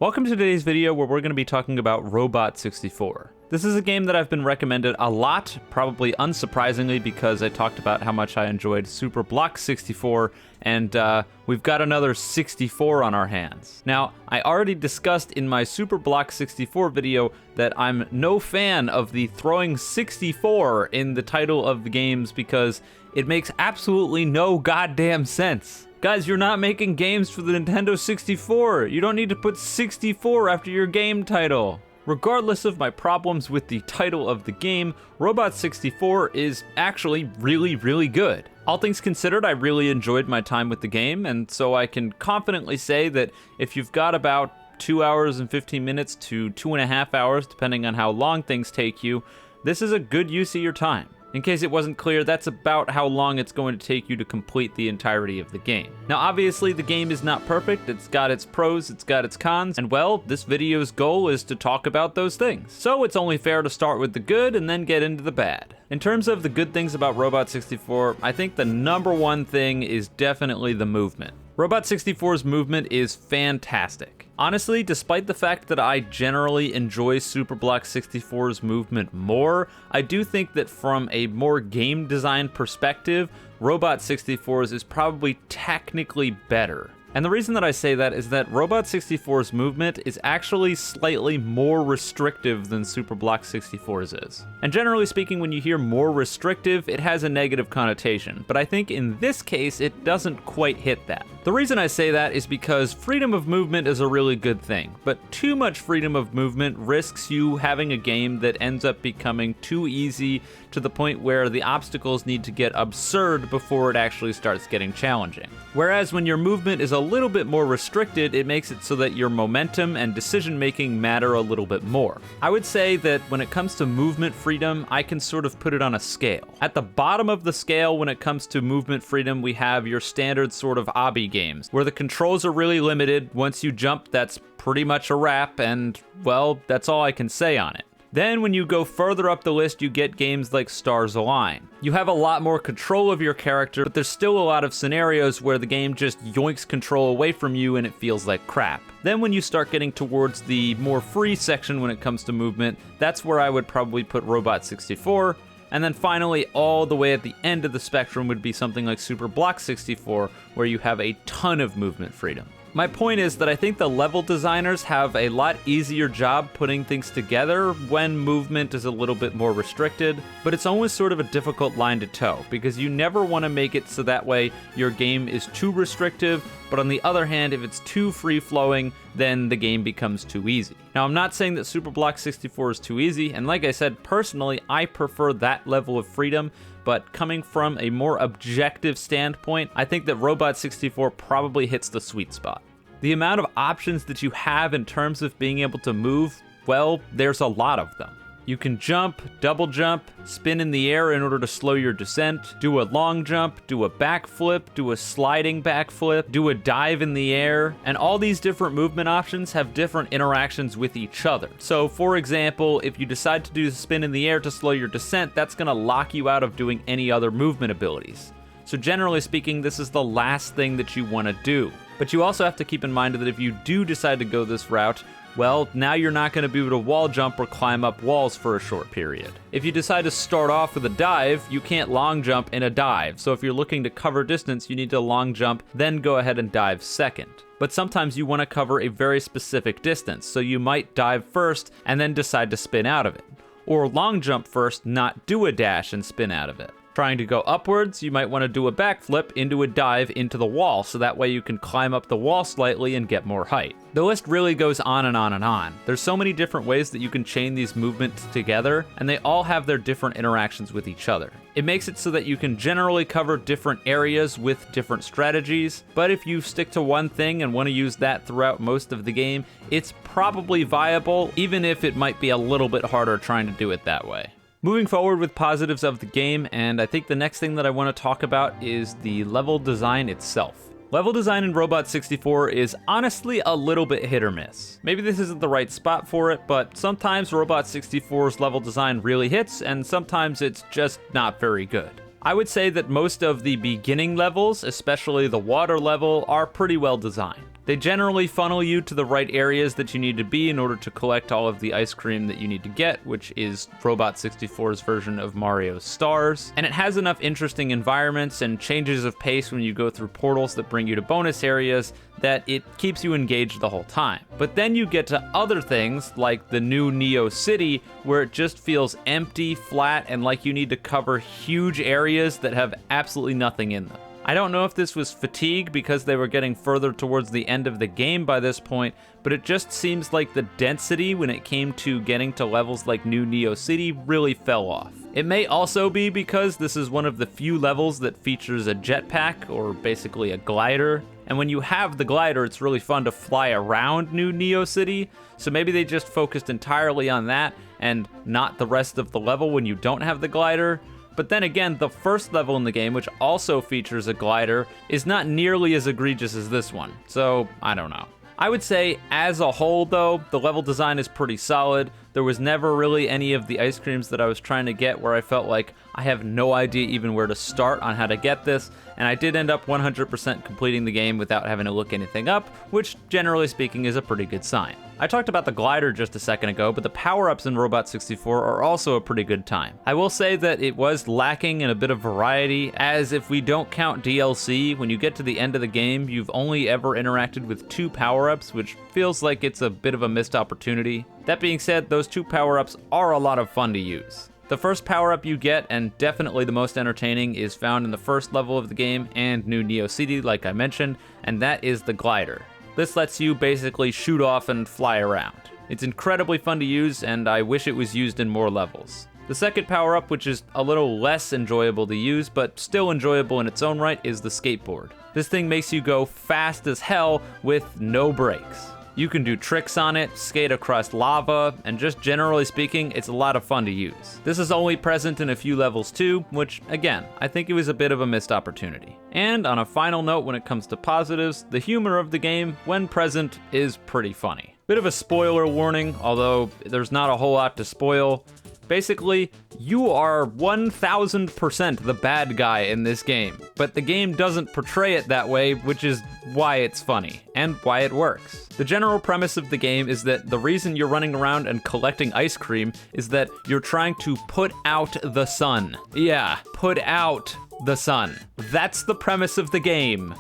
Welcome to today's video where we're going to be talking about Robot 64. This is a game that I've been recommended a lot, probably unsurprisingly because I talked about how much I enjoyed Super Block 64, and we've got another 64 on our hands. Now, I already discussed in my Super Block 64 video that I'm no fan of the throwing 64 in the title of the games because it makes absolutely no goddamn sense. Guys, you're not making games for the Nintendo 64. You don't need to put 64 after your game title. Regardless of my problems with the title of the game, Robot 64 is actually really good. All things considered, I really enjoyed my time with the game, and so I can confidently say that if you've got about 2 hours and 15 minutes to 2.5 hours, depending on how long things take you, this is a good use of your time. In case it wasn't clear, that's about how long it's going to take you to complete the entirety of the game. Now obviously the game is not perfect, it's got its pros, it's got its cons, and well, this video's goal is to talk about those things. So it's only fair to start with the good and then get into the bad. In terms of the good things about Robot 64, I think the number one thing is definitely the movement. Robot 64's movement is fantastic. Honestly, despite the fact that I generally enjoy Super Block 64's movement more, I do think that from a more game design perspective, Robot 64's is probably technically better. And the reason that I say that is that Robot 64's movement is actually slightly more restrictive than Super Block 64's is. And generally speaking, when you hear more restrictive, it has a negative connotation, but I think in this case, it doesn't quite hit that. The reason I say that is because freedom of movement is a really good thing, but too much freedom of movement risks you having a game that ends up becoming too easy to the point where the obstacles need to get absurd before it actually starts getting challenging. Whereas when your movement is a little bit more restricted, it makes it so that your momentum and decision making matter a little bit more. I would say that when it comes to movement freedom, I can sort of put it on a scale. At the bottom of the scale when it comes to movement freedom, we have your standard sort of obby games, where the controls are really limited. Once you jump, that's pretty much a wrap, and well, that's all I can say on it. Then when you go further up the list, you get games like Stars Align. You have a lot more control of your character, but there's still a lot of scenarios where the game just yoinks control away from you and it feels like crap. Then when you start getting towards the more free section when it comes to movement, that's where I would probably put Robot 64. And then finally, all the way at the end of the spectrum would be something like Super Block 64, where you have a ton of movement freedom. My point is that I think the level designers have a lot easier job putting things together when movement is a little bit more restricted, but it's always sort of a difficult line to toe, because you never want to make it so that way your game is too restrictive, but on the other hand, if it's too free-flowing, then the game becomes too easy. Now, I'm not saying that Super Block 64 is too easy, and like I said, personally, I prefer that level of freedom, but coming from a more objective standpoint, I think that Robot 64 probably hits the sweet spot. The amount of options that you have in terms of being able to move, well, there's a lot of them. You can jump, double jump, spin in the air in order to slow your descent, do a long jump, do a backflip, do a sliding backflip, do a dive in the air, and all these different movement options have different interactions with each other. So for example, if you decide to do the spin in the air to slow your descent, that's gonna lock you out of doing any other movement abilities. So generally speaking, this is the last thing that you wanna do. But you also have to keep in mind that if you do decide to go this route, well, now you're not going to be able to wall jump or climb up walls for a short period. If you decide to start off with a dive, you can't long jump in a dive. So if you're looking to cover distance, you need to long jump, then go ahead and dive second. But sometimes you want to cover a very specific distance, so you might dive first and then decide to spin out of it. Or long jump first, not do a dash and spin out of it. Trying to go upwards, you might want to do a backflip into a dive into the wall, so that way you can climb up the wall slightly and get more height. The list really goes on and on and on. There's so many different ways that you can chain these movements together, and they all have their different interactions with each other. It makes it so that you can generally cover different areas with different strategies, but if you stick to one thing and want to use that throughout most of the game, it's probably viable, even if it might be a little bit harder trying to do it that way. Moving forward with positives of the game, and I think the next thing that I want to talk about is the level design itself. Level design in Robot 64 is honestly a little bit hit or miss. Maybe this isn't the right spot for it, but sometimes Robot 64's level design really hits, and sometimes it's just not very good. I would say that most of the beginning levels, especially the water level, are pretty well designed. They generally funnel you to the right areas that you need to be in order to collect all of the ice cream that you need to get, which is Robot 64's version of Mario's Stars. And it has enough interesting environments and changes of pace when you go through portals that bring you to bonus areas that it keeps you engaged the whole time. But then you get to other things like the new Neo City, where it just feels empty, flat, and like you need to cover huge areas that have absolutely nothing in them. I don't know if this was fatigue because they were getting further towards the end of the game by this point, but it just seems like the density when it came to getting to levels like New Neo City really fell off. It may also be because this is one of the few levels that features a jetpack, or basically a glider, and when you have the glider, it's really fun to fly around New Neo City, so maybe they just focused entirely on that and not the rest of the level when you don't have the glider. But then again, the first level in the game, which also features a glider, is not nearly as egregious as this one, so I don't know. I would say, as a whole though, the level design is pretty solid. There was never really any of the ice creams that I was trying to get where I felt like I have no idea even where to start on how to get this, and I did end up 100% completing the game without having to look anything up, which generally speaking is a pretty good sign. I talked about the glider just a second ago, but the power-ups in Robot 64 are also a pretty good time. I will say that it was lacking in a bit of variety, as if we don't count DLC, when you get to the end of the game, you've only ever interacted with 2 power-ups, which feels like it's a bit of a missed opportunity. That being said, those 2 power-ups are a lot of fun to use. The first power-up you get, and definitely the most entertaining, is found in the first level of the game and New Neo City, like I mentioned, and that is the glider. This lets you basically shoot off and fly around. It's incredibly fun to use, and I wish it was used in more levels. The second power-up, which is a little less enjoyable to use, but still enjoyable in its own right, is the skateboard. This thing makes you go fast as hell with no brakes. You can do tricks on it, skate across lava, and just generally speaking, it's a lot of fun to use. This is only present in a few levels too, which again, I think it was a bit of a missed opportunity. And on a final note when it comes to positives, the humor of the game, when present, is pretty funny. Bit of a spoiler warning, although there's not a whole lot to spoil. Basically, you are 1000% the bad guy in this game, but the game doesn't portray it that way, which is why it's funny, and why it works. The general premise of the game is that the reason you're running around and collecting ice cream is that you're trying to put out the sun. Yeah, put out the sun. That's the premise of the game.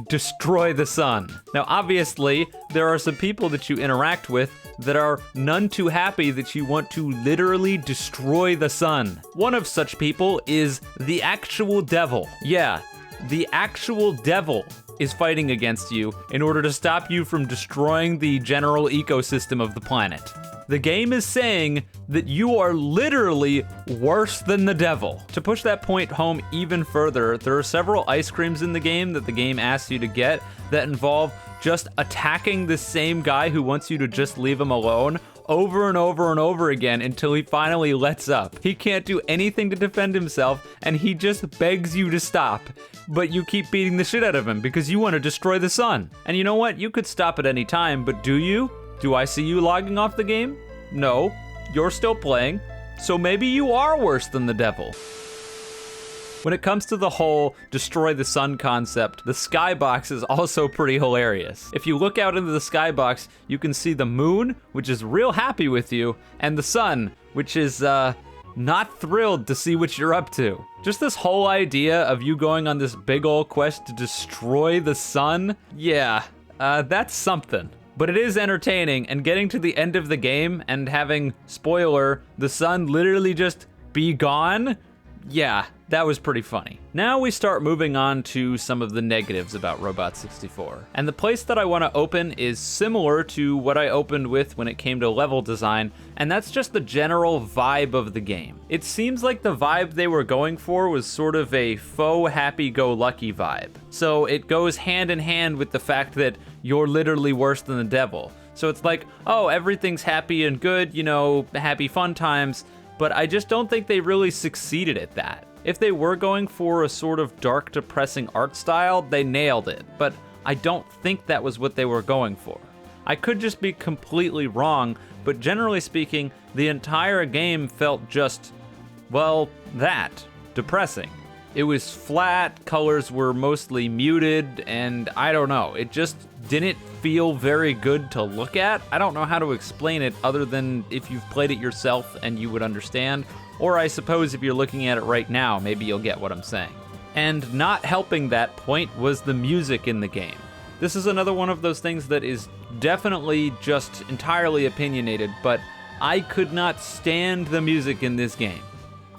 Destroy the sun. Now, obviously, there are some people that you interact with that are none too happy that you want to literally destroy the sun. One of such people is the actual devil. Yeah, the actual devil is fighting against you in order to stop you from destroying the general ecosystem of the planet. The game is saying that you are literally worse than the devil. To push that point home even further, there are several ice creams in the game that the game asks you to get that involve just attacking the same guy who wants you to just leave him alone over and over and over again until he finally lets up. He can't do anything to defend himself, and he just begs you to stop. But you keep beating the shit out of him because you want to destroy the sun. And you know what? You could stop at any time, but do you? Do I see you logging off the game? No, you're still playing, so maybe you are worse than the devil. When it comes to the whole destroy the sun concept, the skybox is also pretty hilarious. If you look out into the skybox, you can see the moon, which is real happy with you, and the sun, which is, not thrilled to see what you're up to. Just this whole idea of you going on this big ol' quest to destroy the sun, yeah, that's something. But it is entertaining, and getting to the end of the game and having, spoiler, the sun literally just be gone, yeah, that was pretty funny. Now we start moving on to some of the negatives about Robot 64. And the place that I want to open is similar to what I opened with when it came to level design, and that's just the general vibe of the game. It seems like the vibe they were going for was sort of a faux happy-go-lucky vibe. So it goes hand in hand with the fact that you're literally worse than the devil. So it's like, oh, everything's happy and good, you know, happy fun times, but I just don't think they really succeeded at that. If they were going for a sort of dark, depressing art style, they nailed it, but I don't think that was what they were going for. I could just be completely wrong, but generally speaking, the entire game felt just, well, that, depressing. It was flat, colors were mostly muted, and I don't know, it just didn't feel very good to look at. I don't know how to explain it other than if you've played it yourself and you would understand, or I suppose if you're looking at it right now, maybe you'll get what I'm saying. And not helping that point was the music in the game. This is another one of those things that is definitely just entirely opinionated, but I could not stand the music in this game.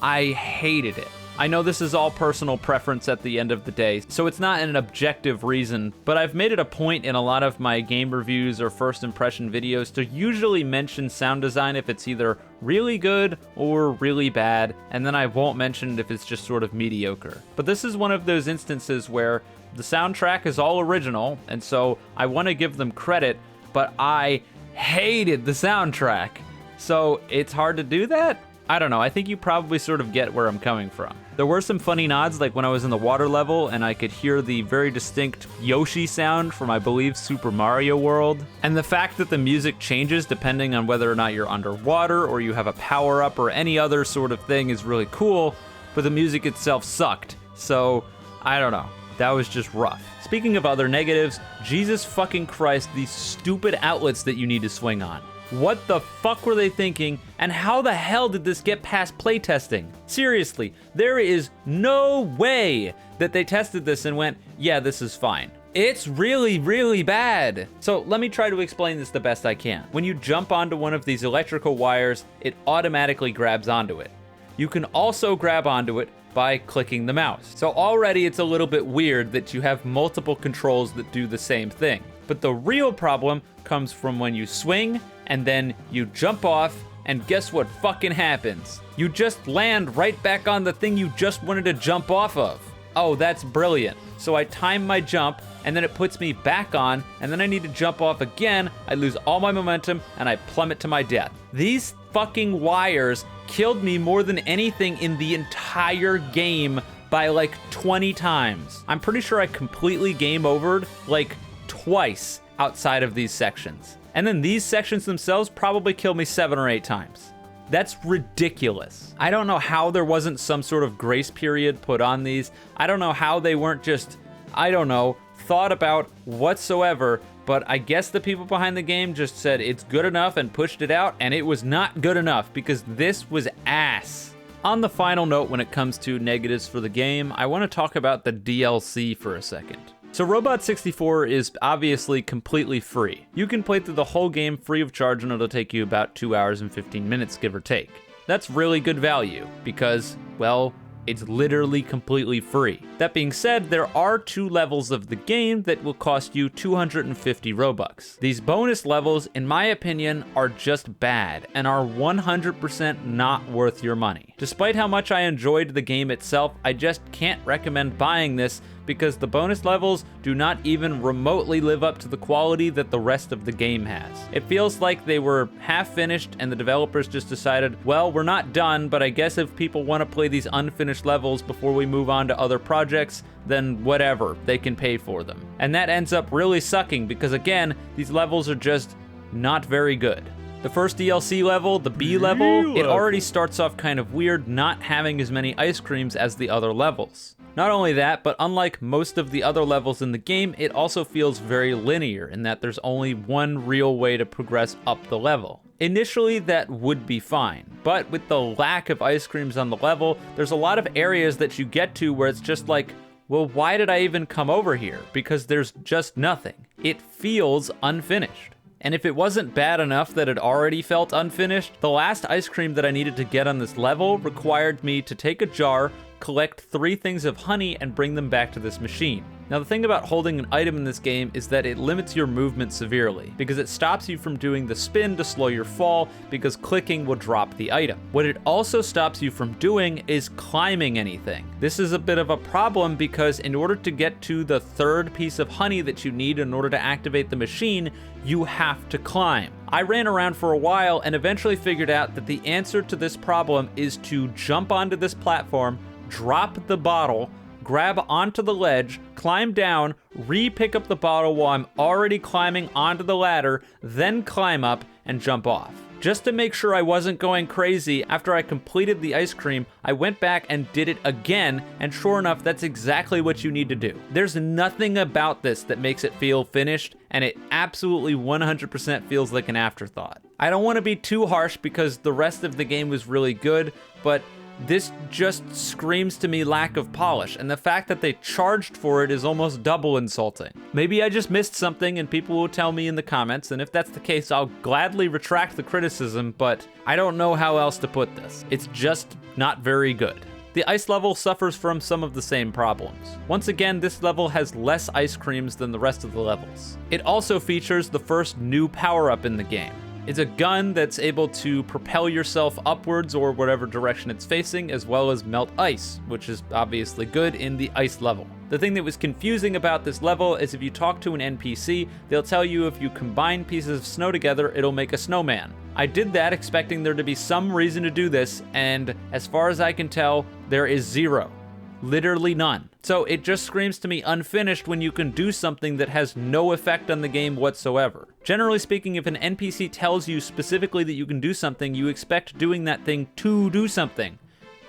I hated it. I know this is all personal preference at the end of the day, so it's not an objective reason, but I've made it a point in a lot of my game reviews or first impression videos to usually mention sound design if it's either really good or really bad, and then I won't mention it if it's just sort of mediocre. But this is one of those instances where the soundtrack is all original, and so I want to give them credit, but I hated the soundtrack. So it's hard to do that? I don't know, I think you probably sort of get where I'm coming from. There were some funny nods, like when I was in the water level and I could hear the very distinct Yoshi sound from, I believe, Super Mario World. And the fact that the music changes depending on whether or not you're underwater or you have a power-up or any other sort of thing is really cool, but the music itself sucked. So, I don't know. That was just rough. Speaking of other negatives, Jesus fucking Christ, these stupid outlets that you need to swing on. What the fuck were they thinking, and how the hell did this get past playtesting? Seriously, there is no way that they tested this and went, yeah, this is fine. It's really, really bad. So let me try to explain this the best I can. When you jump onto one of these electrical wires, it automatically grabs onto it. You can also grab onto it by clicking the mouse. So already it's a little bit weird that you have multiple controls that do the same thing. But the real problem comes from when you swing and then you jump off, and guess what fucking happens? You just land right back on the thing you just wanted to jump off of. Oh, that's brilliant. So I time my jump, and then it puts me back on, and then I need to jump off again, I lose all my momentum, and I plummet to my death. These fucking wires killed me more than anything in the entire game by like 20 times. I'm pretty sure I completely game overed like twice outside of these sections. And then these sections themselves probably killed me 7 or 8 times. That's ridiculous. I don't know how there wasn't some sort of grace period put on these. I don't know how they weren't just, I don't know, thought about whatsoever, but I guess the people behind the game just said it's good enough and pushed it out, and it was not good enough because this was ass. On the final note when it comes to negatives for the game, I want to talk about the DLC for a second. So Robot 64 is obviously completely free. You can play through the whole game free of charge and it'll take you about 2 hours and 15 minutes, give or take. That's really good value because, well, it's literally completely free. That being said, there are 2 levels of the game that will cost you 250 Robux. These bonus levels, in my opinion, are just bad and are 100% not worth your money. Despite how much I enjoyed the game itself, I just can't recommend buying this because the bonus levels do not even remotely live up to the quality that the rest of the game has. It feels like they were half finished and the developers just decided, well, we're not done, but I guess if people want to play these unfinished levels before we move on to other projects, then whatever, they can pay for them. And that ends up really sucking because again, these levels are just not very good. The first DLC level, the B level, it already starts off kind of weird, not having as many ice creams as the other levels. Not only that, but unlike most of the other levels in the game, it also feels very linear in that there's only one real way to progress up the level. Initially, that would be fine, but with the lack of ice creams on the level, there's a lot of areas that you get to where it's just like, well, why did I even come over here? Because there's just nothing. It feels unfinished. And if it wasn't bad enough that it already felt unfinished, the last ice cream that I needed to get on this level required me to take a jar, collect 3 things of honey, and bring them back to this machine. Now the thing about holding an item in this game is that it limits your movement severely, because it stops you from doing the spin to slow your fall, because clicking will drop the item. What it also stops you from doing is climbing anything. This is a bit of a problem because in order to get to the 3rd piece of honey that you need in order to activate the machine, you have to climb. I ran around for a while and eventually figured out that the answer to this problem is to jump onto this platform, drop the bottle, grab onto the ledge, climb down, re-pick up the bottle while I'm already climbing onto the ladder, then climb up and jump off. Just to make sure I wasn't going crazy, after I completed the ice cream, I went back and did it again, and sure enough, that's exactly what you need to do. There's nothing about this that makes it feel finished, and it absolutely 100% feels like an afterthought. I don't want to be too harsh because the rest of the game was really good, but this just screams to me lack of polish, and the fact that they charged for it is almost double insulting. Maybe I just missed something and people will tell me in the comments, and if that's the case, I'll gladly retract the criticism, but I don't know how else to put this. It's just not very good. The ice level suffers from some of the same problems. Once again, this level has less ice creams than the rest of the levels. It also features the first new power-up in the game. It's a gun that's able to propel yourself upwards or whatever direction it's facing, as well as melt ice, which is obviously good in the ice level. The thing that was confusing about this level is if you talk to an NPC, they'll tell you if you combine pieces of snow together, it'll make a snowman. I did that expecting there to be some reason to do this, and as far as I can tell, there is zero. Literally none. So it just screams to me unfinished when you can do something that has no effect on the game whatsoever. Generally speaking, if an NPC tells you specifically that you can do something, you expect doing that thing to do something.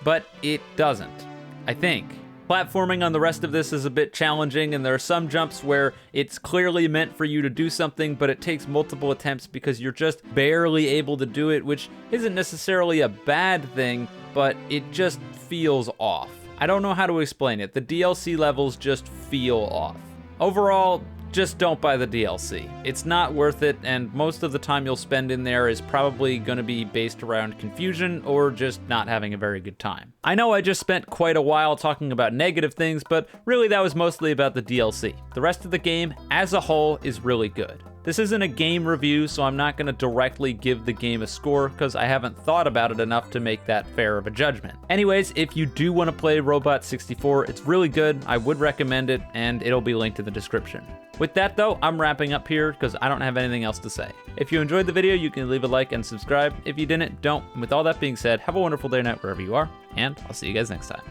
But it doesn't, I think. Platforming on the rest of this is a bit challenging, and there are some jumps where it's clearly meant for you to do something, but it takes multiple attempts because you're just barely able to do it, which isn't necessarily a bad thing, but it just feels off. I don't know how to explain it. The DLC levels just feel off. Overall, just don't buy the DLC. It's not worth it, and most of the time you'll spend in there is probably gonna be based around confusion or just not having a very good time. I know I just spent quite a while talking about negative things, but really that was mostly about the DLC. The rest of the game, as a whole, is really good. This isn't a game review, so I'm not going to directly give the game a score because I haven't thought about it enough to make that fair of a judgment. Anyways, if you do want to play Robot 64, it's really good. I would recommend it, and it'll be linked in the description. With that though, I'm wrapping up here because I don't have anything else to say. If you enjoyed the video, you can leave a like and subscribe. If you didn't, don't. And with all that being said, have a wonderful day or night wherever you are, and I'll see you guys next time.